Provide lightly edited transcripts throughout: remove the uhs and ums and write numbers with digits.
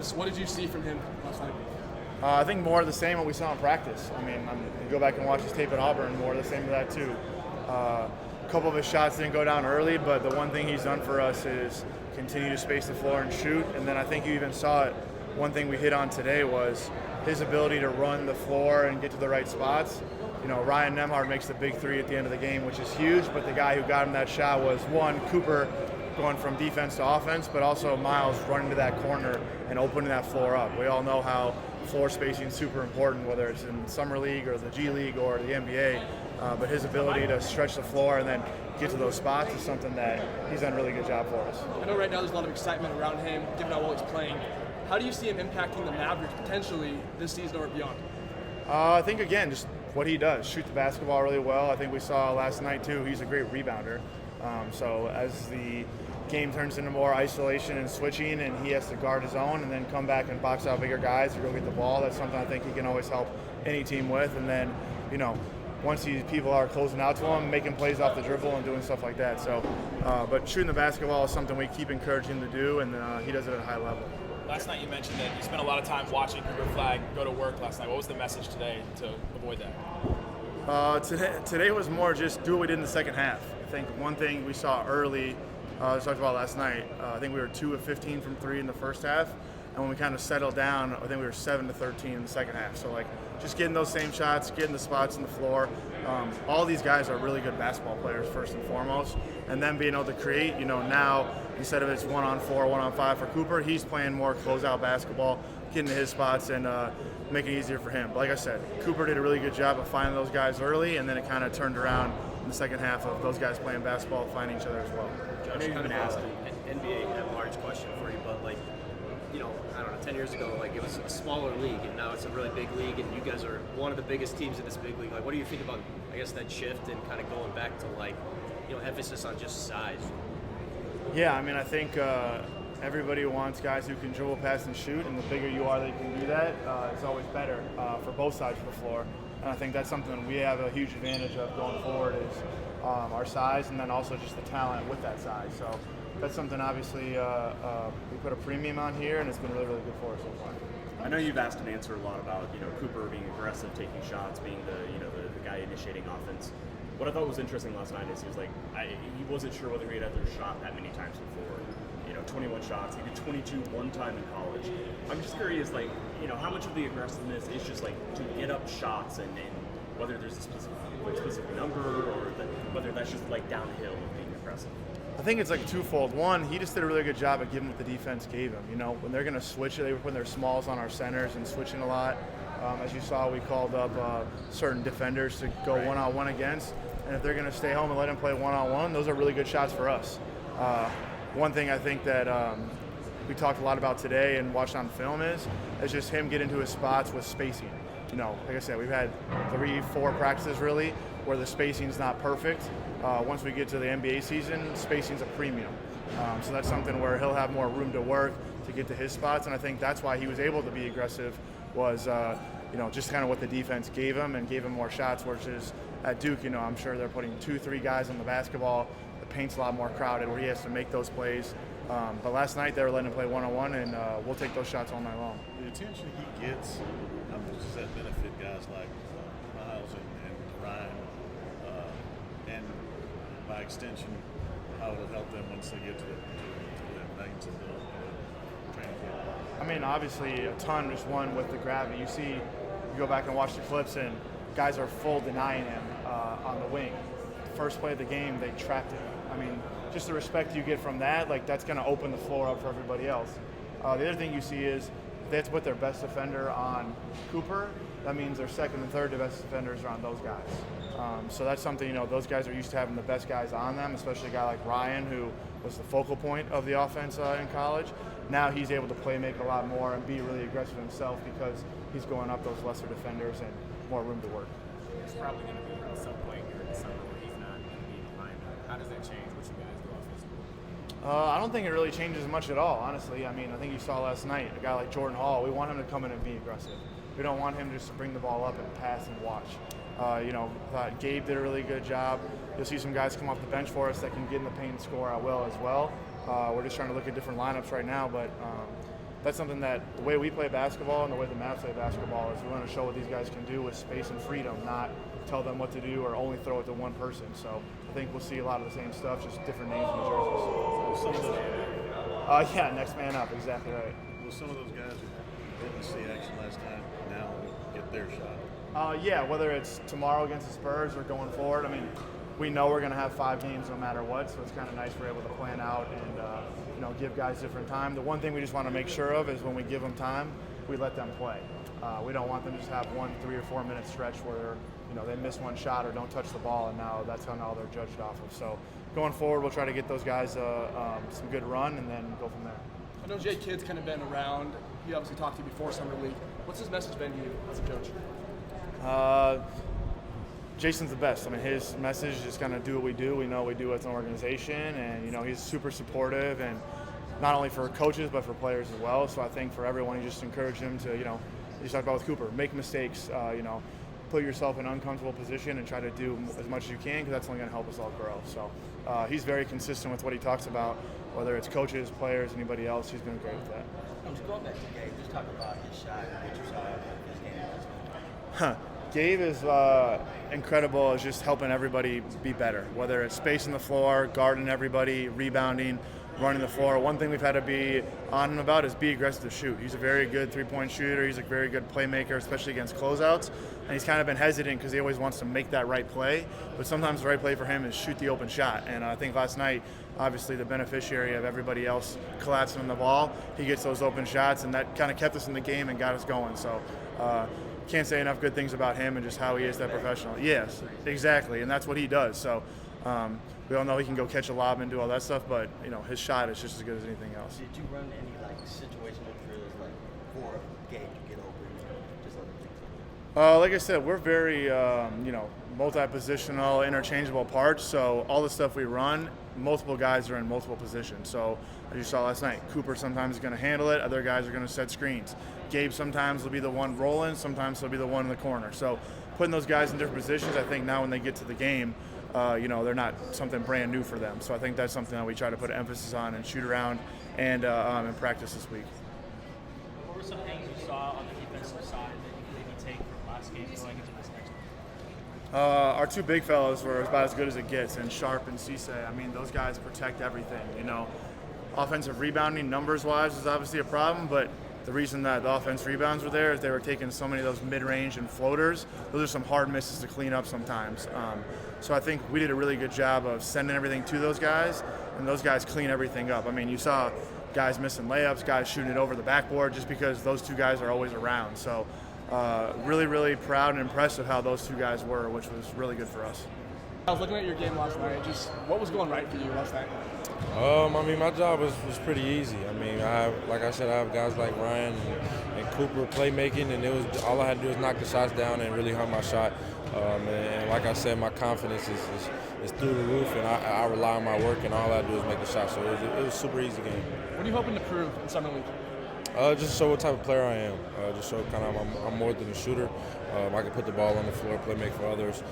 Just what did you see from him last night? I think more of the same what we saw in practice. I mean, you go back and watch his tape at Auburn, more of the same of that too. A couple of his shots didn't go down early, but the one thing he's done for us is continue to space the floor and shoot. And then I think you even saw it. One thing we hit on today was his ability to run the floor and get to the right spots. You know, Ryan Nembhard makes the big three at the end of the game, which is huge, but the guy who got him that shot was, one, Cooper going from defense to offense, but also Miles running to that corner and opening that floor up. We all know how floor spacing is super important, whether it's in Summer League or the G League or the NBA, but his ability to stretch the floor and then get to those spots is something that he's done a really good job for us. I know right now there's a lot of excitement around him, given how well he's playing. How do you see him impacting the Mavericks potentially this season or beyond? I think, again, just what he does, shoot the basketball really well. I think we saw last night, too, he's a great rebounder. So as the game turns into more isolation and switching and he has to guard his own and then come back and box out bigger guys to go get the ball, that's something I think he can always help any team with. And then, you know, once these people are closing out to him, making plays off the dribble and doing stuff like that. So, but shooting the basketball is something we keep encouraging him to do, and he does it at a high level. Last night you mentioned that you spent a lot of time watching Cooper Flagg go to work last night. What was the message today to avoid that? Today was more just do what we did in the second half. I think one thing we saw early, I talked about last night, I think we were 2 of 15 from 3 in the first half. And when we kind of settled down, I think we were 7 to 13 in the second half. So, like, just getting those same shots, getting the spots in the floor. All these guys are really good basketball players, first and foremost. And then being able to create, you know, now instead of it's 1-on-4, 1-on-5 for Cooper, he's playing more closeout basketball, getting to his spots and making it easier for him. But like I said, Cooper did a really good job of finding those guys early, and then it kind of turned around in the second half of those guys playing basketball, finding each other as well. Josh, kind of an NBA at large question for you, but like, you know, I don't know, 10 years ago, like, it was a smaller league, and now it's a really big league, and you guys are one of the biggest teams in this big league. Like, what do you think about, I guess, that shift and kind of going back to, like, you know, emphasis on just size? Yeah, I mean, I think everybody wants guys who can dribble, pass, and shoot, and the bigger you are that you can do that, it's always better for both sides of the floor. And I think that's something we have a huge advantage of going forward is our size, and then also just the talent with that size. So that's something obviously we put a premium on here, and it's been really, really good for us so far. I know you've asked and answered a lot about, you know, Cooper being aggressive, taking shots, being the guy initiating offense. What I thought was interesting last night is he was like, he wasn't sure whether he had ever shot that many times before. You know, 21 shots. He did 22 one time in college. I'm just curious, like, you know, how much of the aggressiveness is just like to get up shots and whether there's a specific number or whether that's just like downhill of being aggressive. I think it's like twofold. One, he just did a really good job at giving what the defense gave him. You know, when they're going to switch it, they were putting their smalls on our centers and switching a lot. As you saw, we called up certain defenders to go one-on-one against. And if they're going to stay home and let him play one-on-one, those are really good shots for us. One thing I think that we talked a lot about today and watched on film is just him get into his spots with spacing. You know, like I said, we've had 3-4 practices really where the spacing's not perfect. Once we get to the NBA season, spacing's a premium. So that's something where he'll have more room to work to get to his spots, and I think that's why he was able to be aggressive was, you know, just kind of what the defense gave him and gave him more shots, versus at Duke, you know, I'm sure they're putting 2-3 guys on the basketball. The paint's a lot more crowded where he has to make those plays. But last night they were letting him play one-on-one, and we'll take those shots all night long. The attention he gets, how much does that benefit guys like Miles and Ryan, and by extension, how will it help them once they get to the nights of the training camp? I mean, obviously a ton, just one with the gravity. You see, you go back and watch the clips, and guys are full denying him on the wing. First play of the game, they trapped him. I mean, just the respect you get from that, like, that's going to open the floor up for everybody else. The other thing you see is if they have to put their best defender on Cooper, that means their second and third best defenders are on those guys. So that's something, you know, those guys are used to having the best guys on them, especially a guy like Ryan, who was the focal point of the offense in college. Now he's able to play make a lot more and be really aggressive himself because he's going up those lesser defenders and more room to work. It's probably going to be some point here in the summer where he's not going to be in the lineup. How does that change what you guys do offensively? I don't think it really changes much at all, honestly. I mean, I think you saw last night, a guy like Jordan Hall, we want him to come in and be aggressive. We don't want him just to bring the ball up and pass and watch. You know, thought Gabe did a really good job. You'll see some guys come off the bench for us that can get in the paint and score out well as well. We're just trying to look at different lineups right now, but that's something that the way we play basketball and the way the Mavs play basketball is we want to show what these guys can do with space and freedom, not tell them what to do or only throw it to one person. So I think we'll see a lot of the same stuff, just different names in the jerseys. Yeah, next man up, exactly right. Will some of those guys who didn't see action last time now get their shot? Yeah, whether it's tomorrow against the Spurs or going forward. I mean, we know we're going to have 5 games no matter what, so it's kind of nice we're able to plan out and give guys different time. The one thing we just want to make sure of is when we give them time, we let them play. We don't want them to just have 1 3 or 4 minute stretch where they miss one shot or don't touch the ball, and now that's how now they're judged off of. So going forward, we'll try to get those guys some good run and then go from there. I know Jay Kidd's kind of been around. He obviously talked to you before Summer League. What's his message been to you as a coach? Jason's the best. I mean, his message is kind of do what we do. We know what we do as an organization, and he's super supportive, and not only for coaches but for players as well. So I think for everyone, you just encourage him to, you talked about with Cooper, make mistakes. Put yourself in an uncomfortable position and try to do as much as you can, because that's only going to help us all grow. So he's very consistent with what he talks about, whether it's coaches, players, anybody else. He's been great with that. Going back to Gabe, just talk about his shot and what you saw of his game last night. Gabe is incredible. Is just helping everybody be better, whether it's spacing the floor, guarding everybody, rebounding, running the floor. One thing we've had to be on him about is be aggressive to shoot. He's a very good three-point shooter. He's a very good playmaker, especially against closeouts. And he's kind of been hesitant because he always wants to make that right play. But sometimes the right play for him is shoot the open shot. And I think last night, obviously the beneficiary of everybody else collapsing on the ball, he gets those open shots, and that kind of kept us in the game and got us going. So can't say enough good things about him and just how he is that professional. Yes, exactly, and that's what he does. So we all know he can go catch a lob and do all that stuff, but his shot is just as good as anything else. Did you run any situational drills for Gabe to get open, just other things? Like I said, we're very multi-positional, interchangeable parts. So all the stuff we run, multiple guys are in multiple positions. So as you saw last night, Cooper sometimes is going to handle it. Other guys are going to set screens. Gabe sometimes will be the one rolling. Sometimes he'll be the one in the corner. So putting those guys in different positions, I think now when they get to the game, they're not something brand new for them. So I think that's something that we try to put emphasis on and shoot around and in practice this week. What were some things you saw on the defensive side that you could maybe take from last game going into this next one? Our 2 big fellas were about as good as it gets, and Sharp and Cisse. I mean, those guys protect everything. Offensive rebounding numbers-wise is obviously a problem, but the reason that the offense rebounds were there is they were taking so many of those mid-range and floaters. Those are some hard misses to clean up sometimes. So I think we did a really good job of sending everything to those guys, and those guys clean everything up. I mean, you saw guys missing layups, guys shooting it over the backboard just because those 2 guys are always around. So really, really proud and impressed with how those 2 guys were, which was really good for us. I was looking at your game last night. Just what was going right for you last night? My job was pretty easy. Like I said, I have guys like Ryan and Cooper playmaking, and it was all I had to do was knock the shots down and really hung my shot. And like I said, my confidence is through the roof, and I rely on my work, and all I do is make the shot. So it was a super easy game. What are you hoping to prove in Summer League? Just show what type of player I am. Just show kind of I'm more than a shooter. I can put the ball on the floor, play make for others,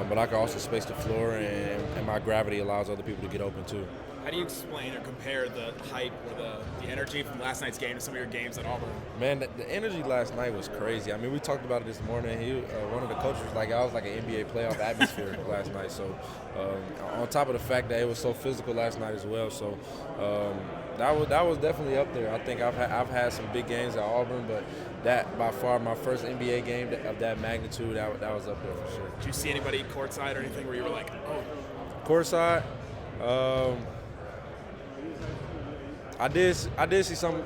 but I can also space the floor, and my gravity allows other people to get open too. How do you explain or compare the hype or the energy from last night's game to some of your games at Auburn? Man, the energy last night was crazy. I mean, we talked about it this morning. One of the coaches was like, I was like an NBA playoff atmosphere last night. So on top of the fact that it was so physical last night as well. So that was definitely up there. I think I've had some big games at Auburn, but that by far my first NBA game of that magnitude, that was up there for sure. Did you see anybody courtside or anything where you were like, oh? Courtside? I did see some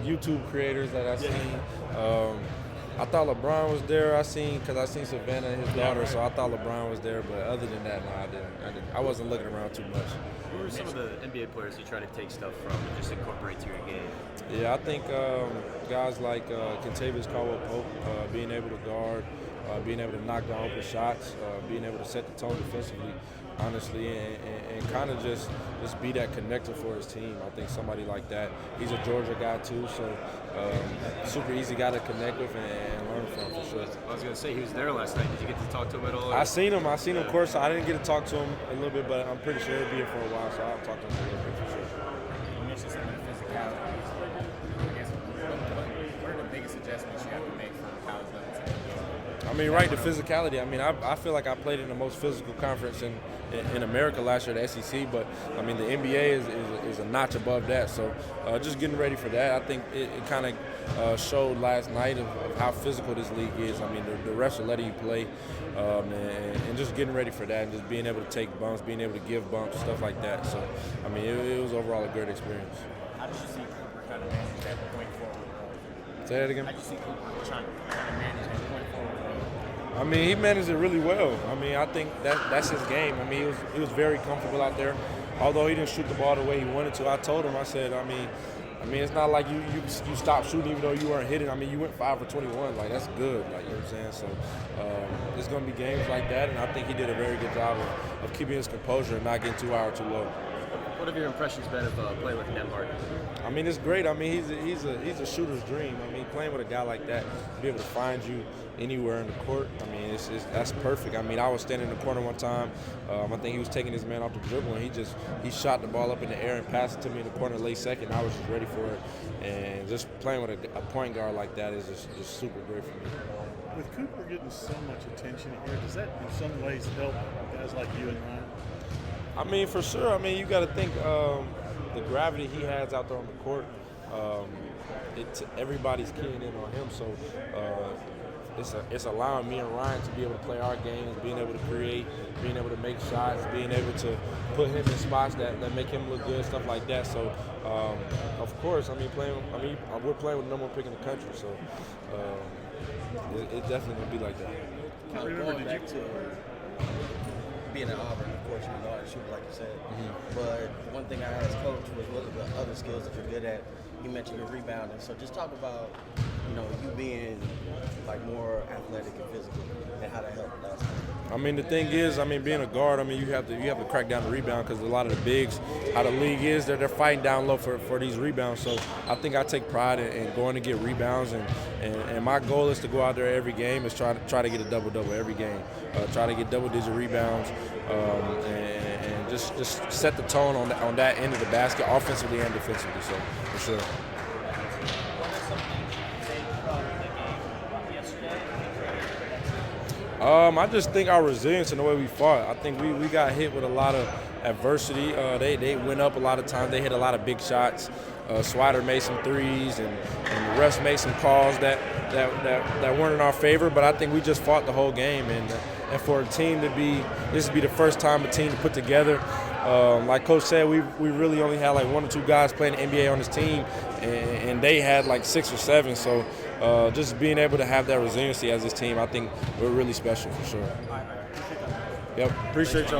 YouTube creators that I seen. I thought LeBron was there. I seen Savannah and his daughter, so I thought LeBron was there. But other than that, no, I didn't. I wasn't looking around too much. Who are some of the NBA players you try to take stuff from and just incorporate to your game? Yeah, I think guys like Kentavious Caldwell-Pope, being able to guard, being able to knock down open shots, being able to set the tone defensively, honestly, and kind of just be that connector for his team. I think somebody like that. He's a Georgia guy too, so super easy guy to connect with and learn from for sure. I was going to say, he was there last night. Did you get to talk to him at all? I seen him. Of course. I didn't get to talk to him a little bit, but I'm pretty sure he'll be here for a while, so I'll talk to him a little bit for sure. You mentioned some of the physicality. I guess adjustments you have to make from college level to the NBA? I mean, right, the physicality. I mean, I feel like I played in the most physical conference in America last year, the SEC, but I mean, the NBA is a notch above that. So just getting ready for that. I think it kind of showed last night of how physical this league is. I mean, the refs are letting you play, and just getting ready for that, and just being able to take bumps, being able to give bumps, stuff like that. So, I mean, it was overall a great experience. How did you see Cooper kind of manage that point forward? Say that again? How did you see Cooper trying to kind of manage that point forward? I mean, he managed it really well. I mean, I think that's his game. I mean, he was very comfortable out there. Although he didn't shoot the ball the way he wanted to, I told him, I said, I mean, it's not like you stopped shooting even though you weren't hitting. I mean, you went 5 for 21. Like, that's good. Like, you know what I'm saying? So, there's going to be games like that, and I think he did a very good job of keeping his composure and not getting too high or too low. What have your impressions been of playing with Nembhard? I mean, it's great. I mean, he's a shooter's dream. I mean, playing with a guy like that, to be able to find you anywhere in the court, I mean, that's perfect. I mean, I was standing in the corner one time. I think he was taking his man off the dribble, and he shot the ball up in the air and passed it to me in the corner late second. I was just ready for it. And just playing with a point guard like that is just super great for me. With Cooper getting so much attention here, does that in some ways help guys like you and Ryan? I mean, for sure. I mean, you got to think the gravity he has out there on the court. Everybody's keying in on him, so it's allowing me and Ryan to be able to play our games, being able to create, being able to make shots, being able to put him in spots that make him look good, stuff like that. So, of course, we're playing with the number 1 pick in the country, so it definitely gonna be like that. Going back to being at Auburn, of course, you know how to shoot, like you said. Mm-hmm. But one thing I asked Coach was, what are the other skills that you're good at? You mentioned your rebounding, so just talk about, you being like more athletic and physical, and how that helped last time. I mean, the thing is, being a guard, you have to crack down the rebound because a lot of the bigs, how the league is, they're fighting down low for these rebounds. So I think I take pride in going to get rebounds, and my goal is to go out there every game is try to get a double-double every game, try to get double-digit rebounds, and just set the tone on that end of the basket, offensively and defensively. So for sure. I just think our resilience and the way we fought. I think we got hit with a lot of adversity. They went up a lot of times. They hit a lot of big shots. Swider made some threes, and the refs made some calls that weren't in our favor. But I think we just fought the whole game. And for a team this would be the first time a team to put together. Like Coach said, we really only had like 1 or 2 guys playing the NBA on this team, and they had like 6 or 7. So just being able to have that resiliency as this team, I think we're really special for sure. Yep, appreciate y'all.